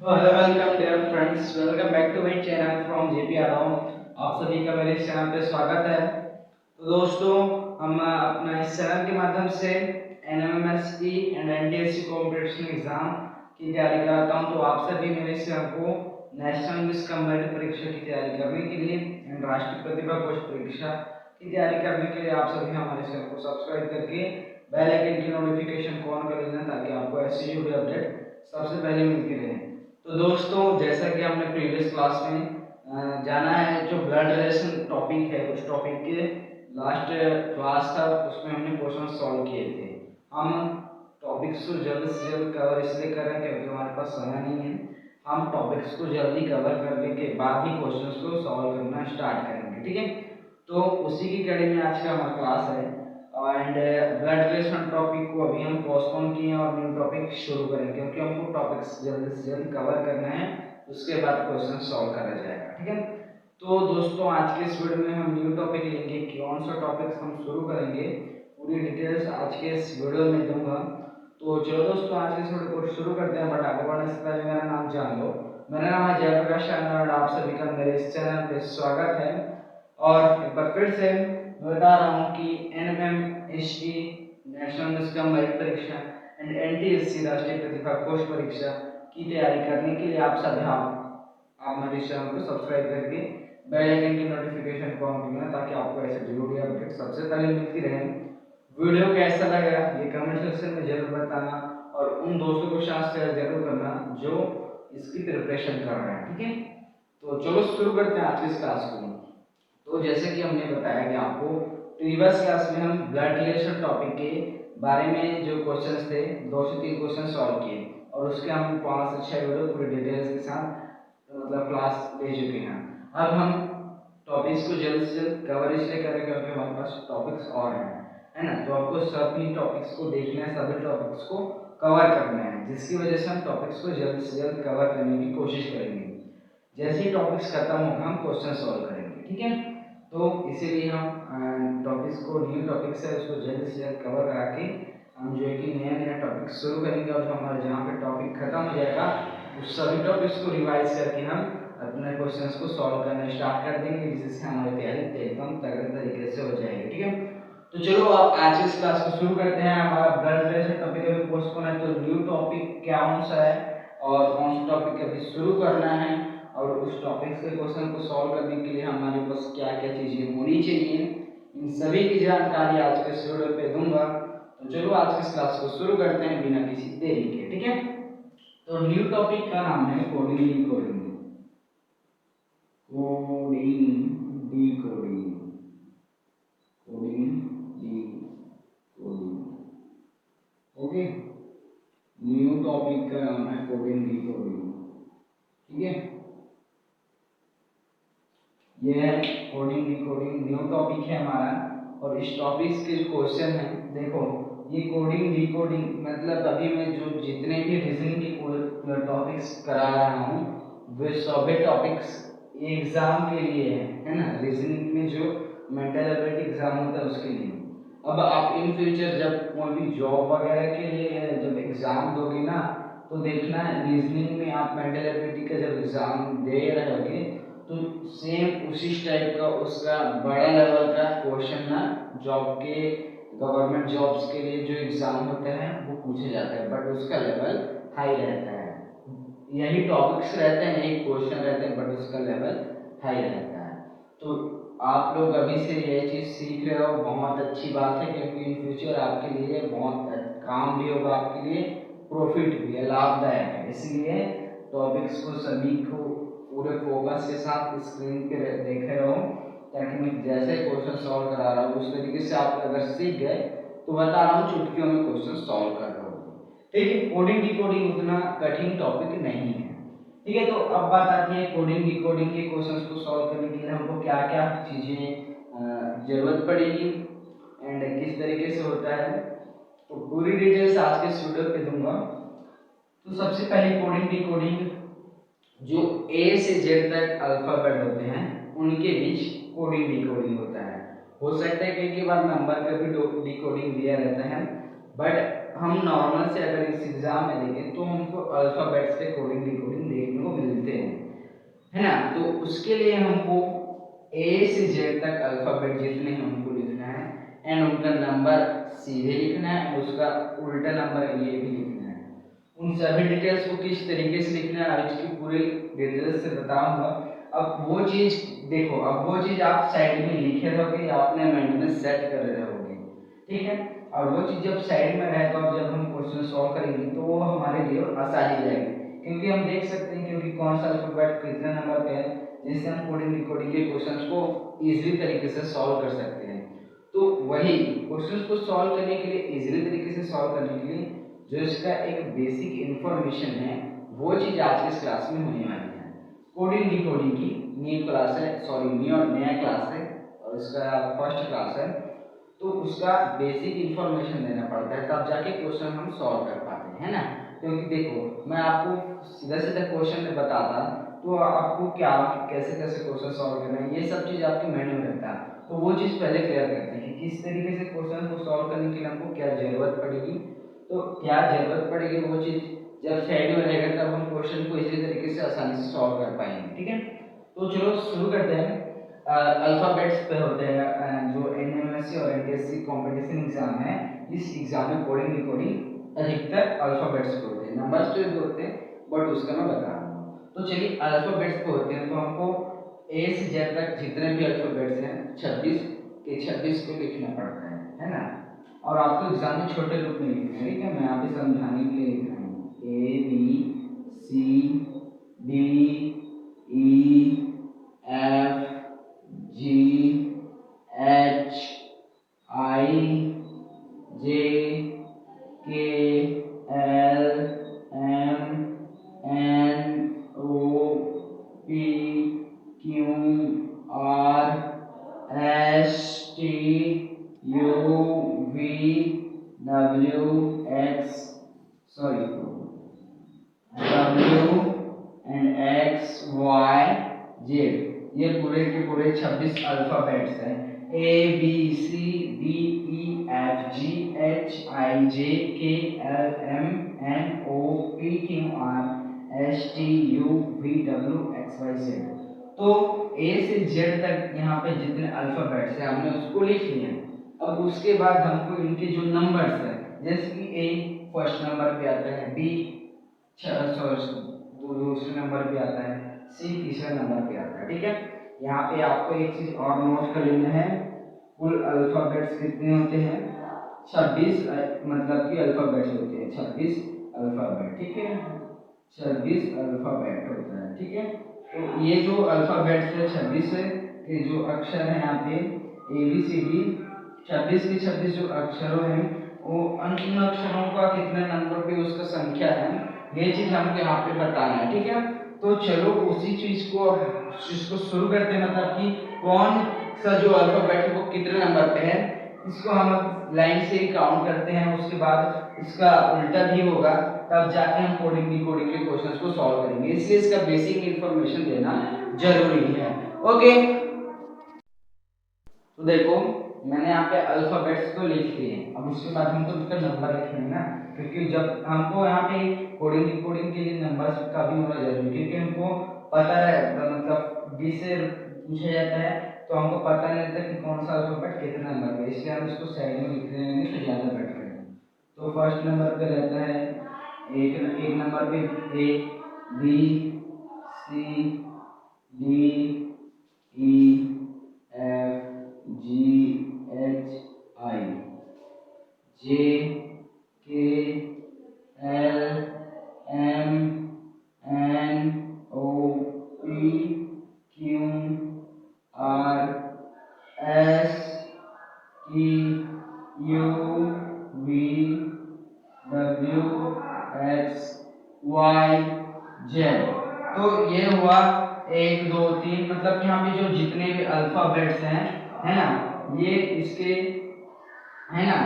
Hello welcome dear friends, welcome back to my channel from JP Yadav. आप सभी का मेरे इस चैनल पे स्वागत है। तो दोस्तों, हम अपना इस चैनल के माध्यम से एनएमएमएसई एंड एनटीएससी कॉम्पिटिशन एग्जाम की तैयारी कराता हूं। तो आप सभी मेरे इस चैनल को नेशनल मिस कम्बाइंड परीक्षा की तैयारी करने के लिए एंड राष्ट्रीय प्रतिभा कोश परीक्षा की तैयारी करने के लिए आप सभी हमारे चैनल को सब्सक्राइब करके बेल आइकन की नोटिफिकेशन को ऑन कर लेना, ताकि आपको ऐसी जुड़ी अपडेट सबसे पहले मिलती रहे। तो दोस्तों, जैसा कि हमने प्रीवियस क्लास में जाना है, जो ब्लड रिलेशन टॉपिक है, उस टॉपिक के लास्ट क्लास था, उसमें हमने क्वेश्चन सॉल्व किए थे। हम टॉपिक्स को जल्द से जल्द कवर इसलिए कर रहे हैं क्योंकि हमारे पास समय नहीं है। हम टॉपिक्स को जल्दी कवर करने के बाद ही क्वेश्चंस को सॉल्व करना स्टार्ट करेंगे, ठीक है। तो उसी की कड़ी में आज का हमारा क्लास है एंड ब्लड रिलेशन टॉपिक को अभी हम पोस्टपोन किए हैं और न्यू टॉपिक शुरू करेंगे, क्योंकि हमको टॉपिक्स जल्द से जल्द कवर करना है, उसके बाद क्वेश्चन सॉल्व करा जाएगा, ठीक है। तो दोस्तों, आज के इस वीडियो में हम न्यू टॉपिक लेंगे। कौन सा टॉपिक्स हम शुरू करेंगे, पूरी डिटेल्स आज के इस वीडियो में दूंगा। तो चलो दोस्तों, आज के इस वीडियो को शुरू करते हैं। बट आगे बढ़ने से पहले मेरा नाम जान लो। मेरा नाम है जयप्रकाश और आप सभी का मेरे इस चैनल पे स्वागत है। और एक बार फिर से मैं बता रहा हूँ कि एनएमएमएसई नेशनल मिस कम्बाइंड परीक्षा एंड एनटीएससी राष्ट्रीय प्रतिभा कोश परीक्षा की तैयारी करने के लिए आप सभी आप हमारे चैनल को सब्सक्राइब करके बेल आइकन की नोटिफिकेशन को ऑन करना, ताकि आपको ऐसे जरूरी अपडेट सबसे पहले मिलती रहे। वीडियो कैसा लगा ये कमेंट सेक्शन में जरूर बताना, और उन दोस्तों को साथ शेयर जरूर करना जो इसकी प्रिपरेशन कर रहे हैं, ठीक है। तो चलो शुरू करते हैं आज की इस क्लास को। तो जैसे कि हमने बताया कि आपको प्रीवियस क्लास में हम ब्लड रिलेशन टॉपिक के बारे में जो क्वेश्चंस थे, 2 से 3 क्वेश्चन सॉल्व किए, और उसके हम 5 से 6 वीडियो पूरी डिटेल्स के साथ मतलब क्लास ले चुके हैं। अब हम टॉपिक्स को जल्द से जल्द कवर इसलिए करें क्योंकि हमारे पास टॉपिक्स और हैं, है ना। तो आपको सभी टॉपिक्स को देखना है, सभी टॉपिक्स को कवर करना है, जिसकी वजह से हम टॉपिक्स को जल्द से जल्द कवर करने की कोशिश करेंगे। जैसे ही टॉपिक्स खत्म होगा हम क्वेश्चन सॉल्व करेंगे, ठीक है। तो इसीलिए हम टॉपिक्स को, न्यू टॉपिक्स है उसको जल्द से जल्द कवर करा के हम जो है कि नया नया टॉपिक शुरू करेंगे, और जो हमारे जहाँ पे टॉपिक खत्म हो जाएगा उस सभी टॉपिक्स को रिवाइज करके हम अपने क्वेश्चंस को सॉल्व करना स्टार्ट कर देंगे, जिससे हमारी तैयारी एकदम तगड़े तरीके से हो जाएगी, ठीक है। तो चलो आप आज इस क्लास को शुरू करते हैं। हमारा ब्लड रिलेशन टॉपिक अभी पोस्टपोन है, तो न्यू टॉपिक क्या कौन सा है और कौन सा टॉपिक अभी शुरू करना है, और उस टॉपिक के क्वेश्चन को सॉल्व करने के लिए हमारे पास क्या क्या चीजें होनी चाहिए, इन सभी की जानकारी आज के इस वीडियो पे दूंगा। तो चलो आज की क्लास को शुरू करते हैं बिना किसी देरी के, ठीक है। तो न्यू टॉपिक का नाम है coding decoding. Coding decoding, coding decoding, okay. New topic का नाम है कोडिंग डिकोडिंग, ठीक है। ये कोडिंग डिकोडिंग न्यू टॉपिक है हमारा, और इस टॉपिक के क्वेश्चन है, देखो ये कोडिंग डिकोडिंग मतलब अभी मैं जो जितने भी रीजनिंग के टॉपिक्स करा रहा हूँ वे सभी टॉपिक्स एग्जाम के लिए है ना। रीजनिंग में जो मेंटल एबिलिटी एग्जाम होता है उसके लिए। अब आप इन फ्यूचर जब कोई भी जॉब वगैरह के लिए जब एग्जाम दोगे ना, तो देखना रीजनिंग में आप मेंटल एबिलिटी का जब एग्जाम दे रहे होगे तो सेम उसी टाइप का उसका बड़ा लेवल का क्वेश्चन ना जॉब के, गवर्नमेंट जॉब्स के लिए जो एग्जाम होते हैं वो पूछे जाते हैं, बट उसका लेवल हाई रहता है। यही टॉपिक्स रहते हैं, यही क्वेश्चन रहते हैं, बट उसका लेवल हाई रहता है। तो आप लोग अभी से ये चीज़ सीख रहे हो, बहुत अच्छी बात है, क्योंकि इन फ्यूचर आपके लिए बहुत काम भी होगा, आपके लिए प्रॉफिट भी है, लाभदायक है। इसलिए टॉपिक्स को सभी को पूरे फोकस के साथ स्क्रीन पे देख रहे हो, ताकि मैं जैसे क्वेश्चन सॉल्व करा रहा हूँ उस तरीके से आप अगर सीख गए तो बता रहा हूँ चुटकियों में क्वेश्चन सॉल्व कर रहा हूँ, ठीक है। कोडिंग डिकोडिंग उतना कठिन टॉपिक नहीं है, ठीक है। तो अब बात आती है कोडिंग डिकोडिंग के क्वेश्चंस को सॉल्व करने के लिए हमको क्या क्या चीज़ें जरूरत पड़ेगी एंड किस तरीके से होता है, तो पूरी डिटेल्स आज के इस वीडियो पे दूंगा। तो सबसे पहले कोडिंग डिकोडिंग, जो ए से जेड तक अल्फाबेट होते हैं उनके बीच कोडिंग डिकोडिंग होता है। हो सकता है कई बार नंबर का भी डिकोडिंग दिया रहता है, बट हम नॉर्मल से अगर इस एग्जाम में देखें तो हमको अल्फाबेट्स पे कोडिंग डिकोडिंग दे है ना। तो उसके लिए हमको ए से जेड तक अल्फाबेट जितने हैं हमको लिखना है, एंड उनका नंबर सीधे लिखना है, और उसका उल्टा नंबर ये भी लिखना है। उन सभी डिटेल्स को किस तरीके से लिखना है आज की पूरी डिटेल्स से बताऊंगा। अब वो चीज देखो, अब वो चीज आप साइड में लिखे रहोगे या अपने माइंड में सेट कर रहोगे, ठीक है। और वो चीज जब साइड में रहे तो अब जब हम क्वेश्चन सॉल्व करेंगे तो वो हमारे लिए आसानी जाएगी, क्योंकि हम देख सकते हैं क्योंकि कौन सा अल्फाबेट कितने नंबर पे है, जिससे हम कोडिंग डिकोडिंग के क्वेश्चंस को इजीली तरीके से सॉल्व कर सकते हैं। तो वही क्वेश्चंस को सॉल्व करने के लिए, इजीली तरीके से सॉल्व करने के लिए जो इसका एक बेसिक इंफॉर्मेशन है, वो चीज आज के इस क्लास में होने वाली है। कोडिंग डिकोडिंग की न्यू क्लास है, सॉरी नया क्लास है, और इसका फर्स्ट क्लास है। तो उसका बेसिक इंफॉर्मेशन देना पड़ता है, तब जाके क्वेश्चन हम सॉल्व कर पाते हैं, है ना। क्योंकि देखो मैं आपको सीधा सीधा क्वेश्चन बताता तो आपको क्या कैसे कैसे क्वेश्चन सॉल्व करना है ये सब चीज़ आपके माइंड में रहता है। तो वो चीज़ पहले क्लियर करते हैं कि किस तरीके से क्वेश्चन को सॉल्व करने के लिए हमको क्या जरूरत पड़ेगी। तो क्या जरूरत पड़ेगी वो चीज़ जब साइड में रहेगा तब हम क्वेश्चन को इसी तरीके से आसानी से सॉल्व कर पाएंगे, ठीक है। तो चलो शुरू करते हैं। अल्फाबेट्स पे होते हैं जो एनएमएससी और एनटीएससी कंपटीशन एग्जाम है, इस एग्जाम में कोडिंग डिकोडिंग अधिकतर अल्फाबेट्स पे होते हैं, नंबर्स पे भी होते हैं बट उसका मैं बता रहा हूँ। तो चलिए अल्फाबेट्स पे होते हैं, तो हमको ए से जेड तक जितने भी अल्फाबेट्स हैं 26 के 26 को लिखना पड़ता है ना। और आपको एग्जाम में छोटे रूप में लिखना है, ठीक है। मैं यहाँ पे समझाने के लिए लिख रहा हूँ A B C D E F G H I J K L M N O P Q R S T U V W X sorry W and X Y Z, ये पूरे के पूरे 26 अल्फाबेट्स हैं। A B C D E F G H I J K L M N O P Q R S T U V W X Y Z. तो A से Z तक यहाँ पे जितने अल्फाबेट्स हैं हमने उसको लिख लिया। अब उसके बाद हमको इनके जो नंबर्स हैं, जैसे कि ए फर्स्ट नंबर पे आता है, बी दूसरे नंबर पे आता है, सी तीसरे नंबर पे आता है, ठीक है। यहाँ पे आपको एक चीज और नोट कर लेना है, कुल अल्फाबेट्स कितने होते हैं 26, मतलब कि अल्फाबेट्स होते हैं 26 अल्फाबेट, ठीक है। 26 अल्फाबेट होता है, ठीक है। तो ये जो अल्फाबेट्स है 26 के जो अक्षर हैं यहाँ पे ए बी सी डी, 26 के 26 जो अक्षरों हैं वो उन अक्षरों का कितने नंबर पे उसका संख्या है, ये चीज हमको यहाँ पे बताना है, ठीक है। तो चलो उसी चीज को शुरू करते हैं, मतलब कि कौन सा जो अल्फाबेट है वो कितने नंबर पे है, इसको हम लाइन से ही काउंट करते हैं। उसके बाद इसका उल्टा भी होगा, तब जाके हम कोडिंग डिकोडिंग के क्वेश्चंस को सॉल्व करेंगे, इसलिए इसका बेसिक इंफॉर्मेशन देना जरूरी है। ओके, तो देखो मैंने यहाँ पे अल्फाबेट्स को लिख दिए, अब उसके बाद हमको उसका नंबर लिखना है ना, क्योंकि जब हमको यहाँ पे कोडिंग डिकोडिंग के लिए नंबर्स का भी होना जरूरी है, क्योंकि हमको पता है मतलब बी से पूछा जाता है तो हमको पता नहीं रहता कि कौन सा अल्फाबेट कितने नंबर पे, इसलिए हम इसको साइड में लिख लेंगे तो ज़्यादा बेटर है। तो फर्स्ट नंबर पे रहता है एक नंबर पे A B C D E F G H I J K L M N O P Q R S T U V W X Y Z. तो ये हुआ 1 2 3, मतलब यहाँ पे जो जितने भी अल्फाबेट्स हैं, है ना, ये इसके, है ना।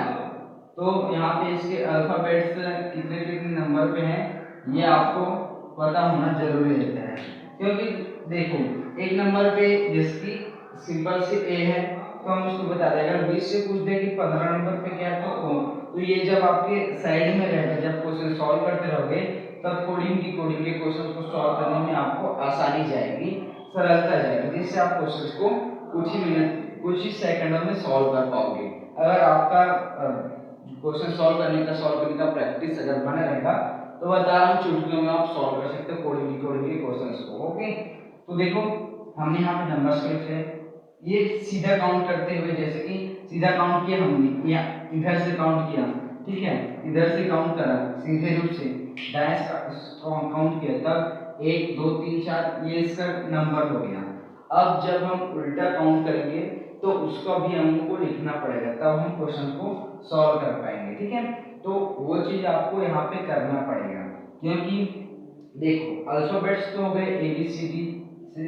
तो यहाँ पे इसके अल्फाबेट्स कितने कितने नंबर पे हैं ये आपको पता होना जरूरी रहता है, क्योंकि देखो एक नंबर पे जिसकी सिंपल सी ए है तो हम उसको बता दें, अगर 20 से पूछ दे कि 15 नंबर पे क्या है तो ओ, तो ये जब आपके साइड में रहेगा, जब क्वेश्चन सॉल्व करते रहोगे तब कोडिंग के क्वेश्चन को सॉल्व करने में आपको आसानी जाएगी, सरलता जाएगी, जिससे आप क्वेश्चन को कुछ ही मिनट कुछ ही सेकंडों में सॉल्व कर पाओगे। अगर आपका क्वेश्चन सॉल्व करने का प्रैक्टिस अगर बना रहेगा तो बता रहा हूँ चुटकियों में आप सॉल्व कर सकते हो कोडिंग के क्वेश्चंस को। ओके, तो देखो हमने यहाँ पे नंबर्स को लिखे, ये सीधा काउंट करते हुए, जैसे कि सीधा काउंट किया हमने, या इधर से काउंट किया, ठीक है, इधर से काउंट करा सीधे रूप से, डैश काउंट किया, तब 1 2 3 4 ये इसका नंबर हो गया। अब जब हम उल्टा काउंट करेंगे तो उसको भी हमको लिखना पड़ेगा, तब हम क्वेश्चन को सॉल्व कर पाएंगे, ठीक है। तो वो चीज आपको यहाँ पे करना पड़ेगा, क्योंकि देखो अल्फाबेट्स तो हो गए ए बी सी डी से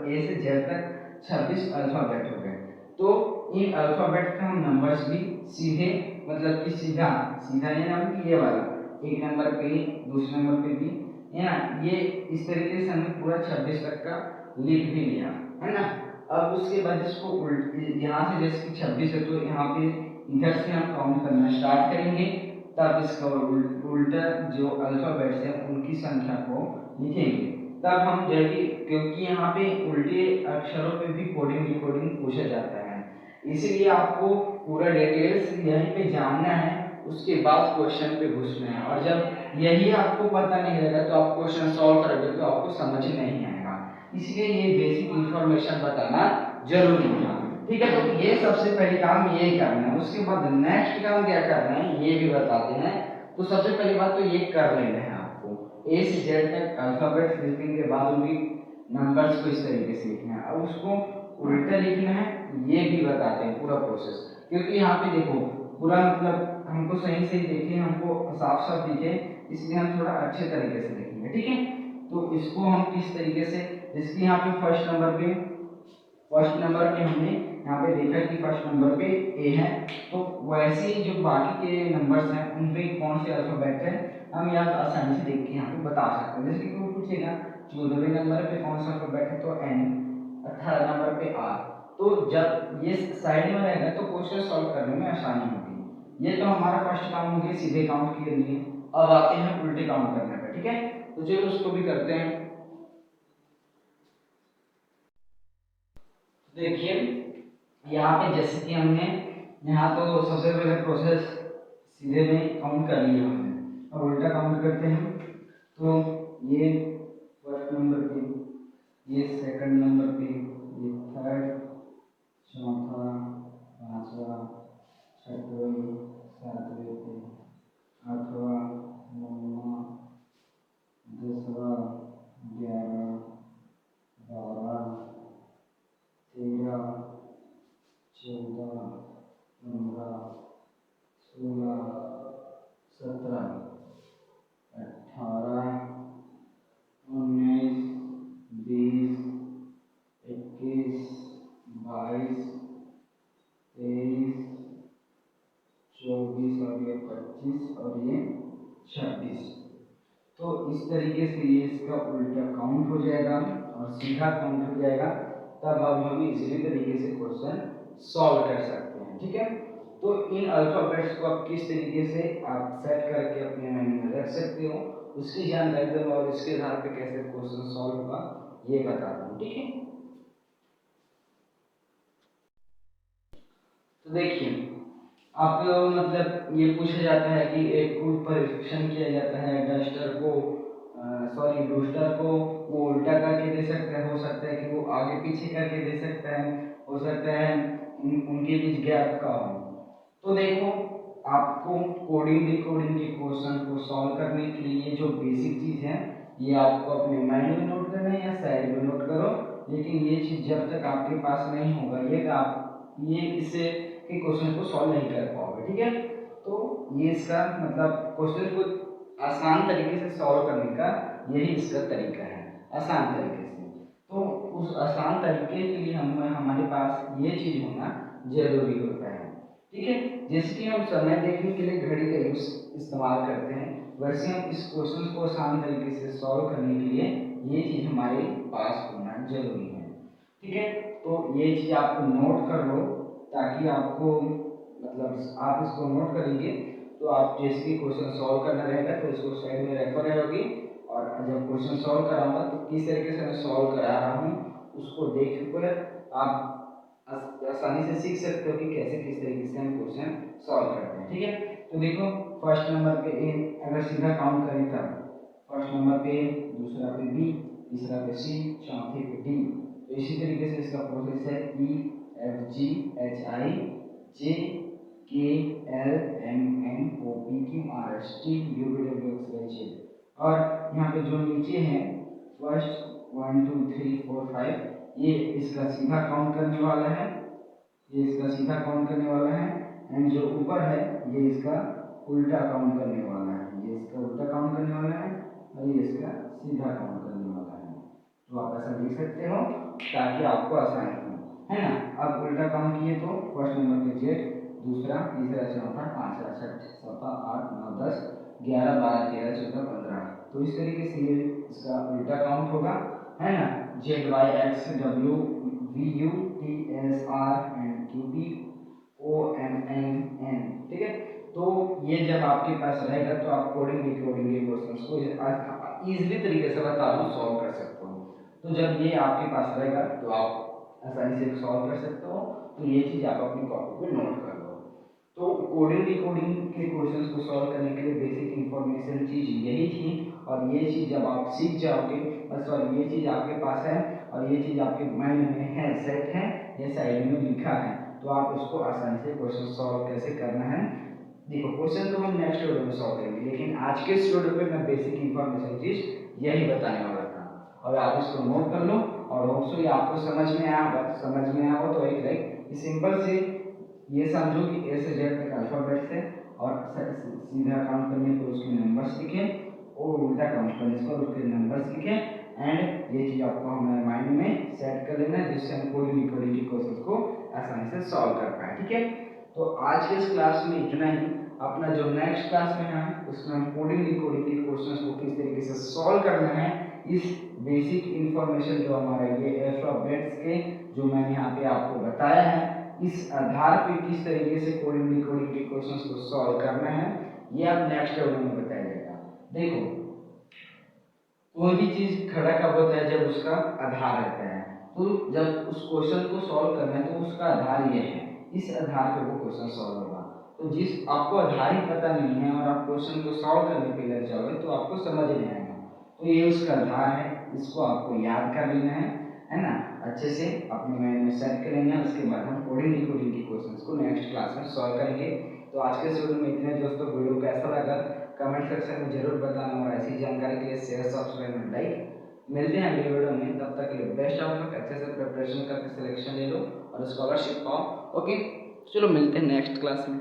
ए से जेड तक 26 अल्फाबेट हो गए। तो इन अल्फाबेट का हम नंबर्स भी सीधे, मतलब कि सीधा सीधा ये ना कि ये वाला एक नंबर पे दूसरे नंबर पे भी, है ना, ये इस तरीके से हमने पूरा 26 तक का लिख भी लिया, है ना। अब उसके बाद इसको यहाँ से जैसे कि 26 है तो यहाँ पे इधर से हम काउंट करना स्टार्ट करेंगे, तब इसका उल्टा जो अल्फाबेट्स है उनकी संख्या को लिखेंगे, तब हम जल्दी, क्योंकि यहाँ पे उल्टे अक्षरों पे भी कोडिंग डिकोडिंग पूछा जाता है, इसीलिए आपको पूरा डिटेल्स यहीं पे जानना है, उसके बाद क्वेश्चन पे घुसना है। और जब यही आपको पता नहीं रहेगा तो आप क्वेश्चन सॉल्व करोगे तो आपको समझ नहीं आएगा, इसलिए ये बेसिक इंफॉर्मेशन बताना जरूरी था, ठीक है। तो ये सबसे पहले काम ये करना है, उसके बाद नेक्स्ट काम क्या करना है ये भी बताते हैं। तो सबसे पहली बात तो ये कर लेना है आपको, ए से जेड तक अल्फाबेट्स लिखने के बाद उनकी नंबर्स को इस तरीके से लिखना है, अब उसको उल्टा लिखना है, ये भी बताते हैं पूरा प्रोसेस, क्योंकि यहाँ पे देखो पूरा मतलब हमको सही सही देखे, हमको साफ साफ दिखे, इसलिए हम थोड़ा अच्छे तरीके से लिखेंगे, ठीक है। तो इसको हम किस तरीके से, जिसकी यहाँ पे फर्स्ट नंबर पे हमने यहाँ पे देखा कि फर्स्ट नंबर पे ए है, तो वैसे ही जो बाकी के नंबर्स हैं उन पे कौन से अल्फाबेट है हम यहाँ आसानी से देख के यहाँ पे बता सकते हैं। जैसे कि कोई पूछेगा 14वें नंबर पे कौन सा अल्फाबेट है तो एन, 18 नंबर पे आर, तो जब ये साइड में रहेगा तो क्वेश्चन सॉल्व करने में आसानी होगी। ये तो हमारा फर्स्ट काम हो गया सीधे काउंट के लिए, अब आते हैं उल्टे काउंट करने पे, ठीक है। तो चलिए उसको भी करते हैं। देखिए यहाँ पे जैसे कि हमने यहाँ तो सबसे पहले प्रोसेस सीधे में काउंट कर लिया हमने, अब उल्टा काउंट करते हैं। तो ये फर्स्ट नंबर पे, ये सेकंड नंबर पे, ये थर्ड, चौथा, पांचवा, छठवें, सातवें पे, आठवां, नौवां, 10वां, 11, 12, 13, 14, 15, 16, 17, 18, 19, 20, 21, 22, 23, 24 और ये 25 और ये 26। तो इस तरीके से ये इसका उल्टा काउंट हो जाएगा और सीधा काउंट हो जाएगा, तब अब हम इसी तरीके से क्वेश्चन सॉल्व कर सकते हैं, ठीक है। तो इन अल्फाबेट्स को आप किस तरीके से आप सेट करके अपने मेन्यू में रख सकते हो उसकी जानकारी दूंगा, और इसके आधार पे कैसे क्वेश्चन सॉल्व होगा ये बताता हूँ, ठीक है। तो देखिए आप मतलब ये पूछा जाता है कि एक को परीक्षण किया जाता है, डस्टर को डूस्टर को वो उल्टा करके दे सकता है, हो सकता है कि वो आगे पीछे करके दे सकता है, हो सकता है उनके बीच गैप का हो। तो देखो आपको कोडिंग डिकोडिंग के क्वेश्चन को सॉल्व करने के लिए जो बेसिक चीज है ये आपको अपने माइंड में नोट करना है या साइड में नोट करो, लेकिन ये चीज जब तक आपके पास नहीं होगा ये आप ये इससे के क्वेश्चन को सॉल्व नहीं कर पाओगे, ठीक है। तो ये इसका मतलब क्वेश्चन को आसान तरीके से सॉल्व करने का यही इसका तरीका है, आसान तरीके से। तो उस आसान तरीके के लिए हमारे पास ये चीज होना जरूरी होता है, ठीक है। जैसे कि हम समय देखने के लिए घड़ी का यूज इस्तेमाल करते हैं, वैसे हम इस क्वेश्चन को आसान तरीके से सॉल्व करने के लिए ये चीज हमारे पास होना जरूरी है, ठीक है। तो ये चीज आप नोट कर लो ताकि आपको मतलब आप इसको नोट करेंगे तो आप जैसे कि क्वेश्चन सॉल्व करना रहेगा तो इसको साइड में रेफर रहोगे और जब क्वेश्चन सॉल्व कराऊंगा तो किस तरीके से मैं सॉल्व करा रहा हूँ उसको देख कर आप आसानी से सीख सकते हो कि कैसे किस तरीके से हम क्वेश्चन सॉल्व करते हैं। ठीक है, तो देखो फर्स्ट नंबर पे ए, अगर सीधा काउंट करें तब फर्स्ट नंबर पे ए, दूसरा पे बी, तीसरा पे सी, चौथे पे डी। तो इसी तरीके से इसका प्रोसेस है ई F G H I J K L M N O P Q R S T U V W X Y Z. और यहाँ पे जो नीचे है फर्स्ट 1 2 3 4 5, ये इसका सीधा काउंट करने वाला है, ये इसका सीधा काउंट करने वाला है। एंड जो ऊपर है ये इसका उल्टा काउंट करने वाला है, ये इसका उल्टा काउंट करने वाला है और ये इसका सीधा काउंट करने वाला है। तो आप ऐसा लिख सकते हो ताकि आपको आसानी हो, है ना। अब उल्टा काउंट किए तो फर्स्ट नंबर पे जेड, दूसरा, तीसरा, चौथा, पांचवा, छठा, सातवां, 8 9 10 11 12 13 14 15। तो इस तरीके से ये इसका उल्टा काउंट होगा, है ना। Z Y X W V U T S R and Q P O M N N. ठीक है, तो ये जब आपके पास रहेगा तो आप कोडिंग डिकोडिंग के क्वेश्चंस को इजीली तरीके से बता दूं सॉल्व कर सकते हो। तो जब ये आपके पास रहेगा तो आप आसानी से सॉल्व कर सकते हो। तो ये चीज आप अपनी कॉपी पे नोट कर लो। तो कोडिंग डिकोडिंग के क्वेश्चंस को सॉल्व करने के लिए बेसिक इंफॉर्मेशन चीज यही थी, और ये चीज जब आप सीख जाओगे, सॉरी ये चीज आपके पास है और ये चीज आपके माइंड में है, सेट है, ये साइड में लिखा है, तो आप उसको आसानी से क्वेश्चन सॉल्व कैसे करना है। देखो क्वेश्चन तो हम नेक्स्ट वीडियो में सॉल्व करेंगे, लेकिन आज के इस वीडियो पे मैं बेसिक इंफॉर्मेशन चीज यही बताने वाला था। और आप इसको नोट कर लो और होप्सुली आपको समझ में आया होगा। समझ में आया हो तो एक लाइक, सिंपल से ये समझो कि ए से जेड तक अल्फाबेट्स है और सीधा काउंट करने पर उसके नंबर्स लिखे और उल्टा काउंट करने पर उसके नंबर्स लिखे। एंड ये चीज आपको हमारे माइंड में सेट कर लेना है जिससे हम कोडिंग डिकोडिंग के क्वेश्चंस को आसानी से सॉल्व कर पाए। ठीक है, तो आज के इस क्लास में इतना ही। अपना जो नेक्स्ट क्लास में है उसमें हम कोडिंग डिकोडिंग के क्वेश्चंस को किस तरीके से सॉल्व करना है, इस बेसिक इंफॉर्मेशन जो हमारा ये अल्फाबेट्स के जो मैंने यहाँ पे आपको बताया है, इस आधार पे किस तरीके से कोडिंग डिकोडिंग के क्वेश्चंस को सॉल्व करना है, ये आप नेक्स्ट वीडियो में बताया जाएगा। देखो कोई भी चीज खड़ा कब होता है, जब उसका आधार रहता है। तो जब उस क्वेश्चन को सॉल्व करना है तो उसका आधार ये है, इस आधार पे वो क्वेश्चन सॉल्व होगा। तो जिस आपको आधार ही पता नहीं है और आप क्वेश्चन को सॉल्व करने पे लग जाओगे तो आपको समझ नहीं आएगा। तो ये उसका आधार है, इसको आपको याद कर लेना है ना, अच्छे से अपने माइंड में सेट कर लेना है। उसके बाद हम कोडिंग डिकोडिंग के क्वेश्चंस को नेक्स्ट क्लास में सॉल्व करेंगे। तो आज के वीडियो में इतने दोस्तों, वीडियो कैसा लगा कमेंट सेक्शन में जरूर बताना, और ऐसी जानकारी के लिए शेयर सब्सक्राइब में लाइक। मिलते हैं अगले वीडियो में, तब तक के लिए बेस्ट ऑफ लक, अच्छे से प्रिपरेशन करके सिलेक्शन ले लो और स्कॉलरशिप पाओ। ओके, चलो मिलते हैं नेक्स्ट क्लास में।